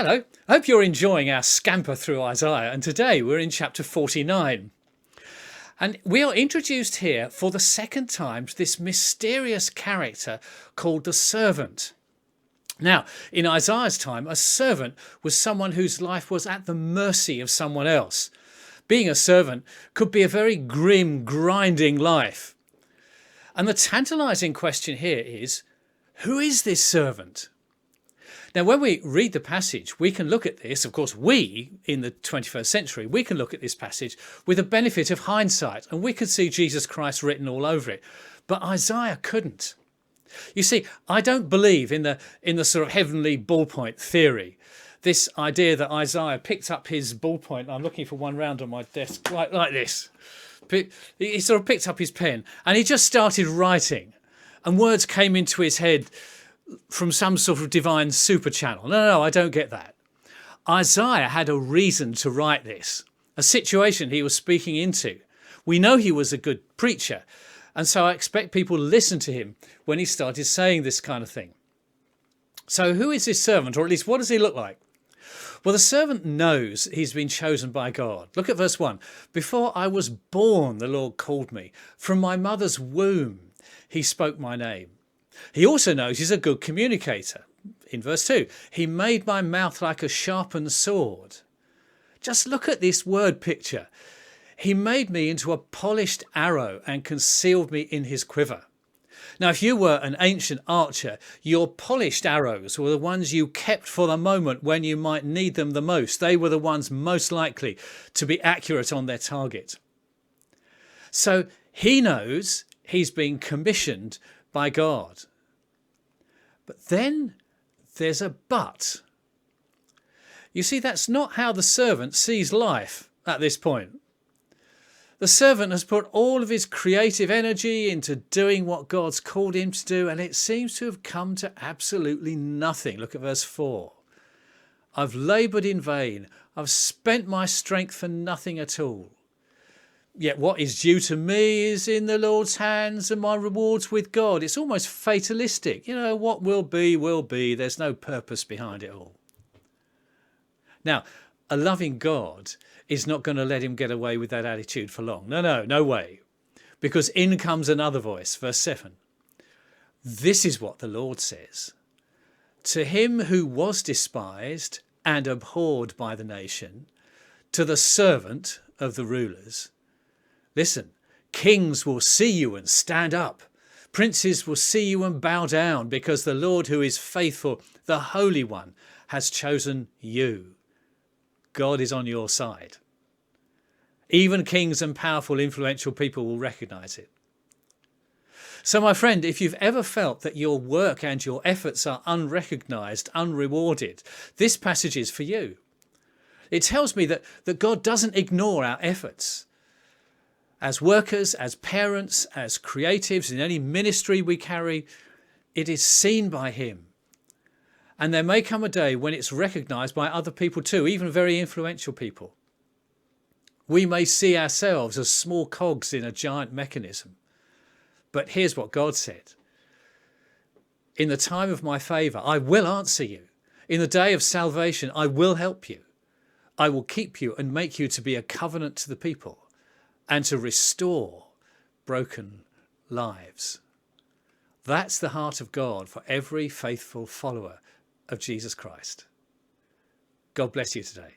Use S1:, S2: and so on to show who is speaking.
S1: Hello, I hope you're enjoying our scamper through Isaiah, and today we're in chapter 49. And we are introduced here for the second time to this mysterious character called the servant. Now, in Isaiah's time, a servant was someone whose life was at the mercy of someone else. Being a servant could be a very grim, grinding life. And the tantalizing question here is, who is this servant? Now, when we read the passage, we can look at this, of course, we in the 21st century, we can look at this passage with the benefit of hindsight, and we could see Jesus Christ written all over it. But Isaiah couldn't. You see, I don't believe in the sort of heavenly ballpoint theory. This idea that Isaiah picked up his ballpoint, I'm looking for one round on my desk, like this. He sort of picked up his pen and he just started writing, and words came into his head from some sort of divine super channel. No, I don't get that. Isaiah had a reason to write this, a situation he was speaking into. We know he was a good preacher, and so I expect people to listen to him when he started saying this kind of thing. So who is this servant, or at least what does he look like? Well, the servant knows he's been chosen by God. Look at verse 1. Before I was born, the Lord called me. From my mother's womb, he spoke my name. He also knows he's a good communicator. In verse 2, he made my mouth like a sharpened sword. Just look at this word picture. He made me into a polished arrow and concealed me in his quiver. Now, if you were an ancient archer, your polished arrows were the ones you kept for the moment when you might need them the most. They were the ones most likely to be accurate on their target. So he knows he's been commissioned by God. But then there's a but. You see, that's not how the servant sees life at this point. The servant has put all of his creative energy into doing what God's called him to do, and it seems to have come to absolutely nothing. Look at verse 4. I've laboured in vain. I've spent my strength for nothing at all. Yet what is due to me is in the Lord's hands, and my reward's with God. It's almost fatalistic. You know, what will be, will be. There's no purpose behind it all. Now, a loving God is not going to let him get away with that attitude for long. No way. Because in comes another voice, verse 7. This is what the Lord says. To him who was despised and abhorred by the nation, to the servant of the rulers, listen, kings will see you and stand up. Princes will see you and bow down, because the Lord who is faithful, the Holy One, has chosen you. God is on your side. Even kings and powerful, influential people will recognize it. So, my friend, if you've ever felt that your work and your efforts are unrecognized, unrewarded, this passage is for you. It tells me that God doesn't ignore our efforts. As workers, as parents, as creatives, in any ministry we carry, it is seen by him. And there may come a day when it's recognized by other people too, even very influential people. We may see ourselves as small cogs in a giant mechanism. But here's what God said. In the time of my favour, I will answer you. In the day of salvation, I will help you. I will keep you and make you to be a covenant to the people, and to restore broken lives. That's the heart of God for every faithful follower of Jesus Christ. God bless you today.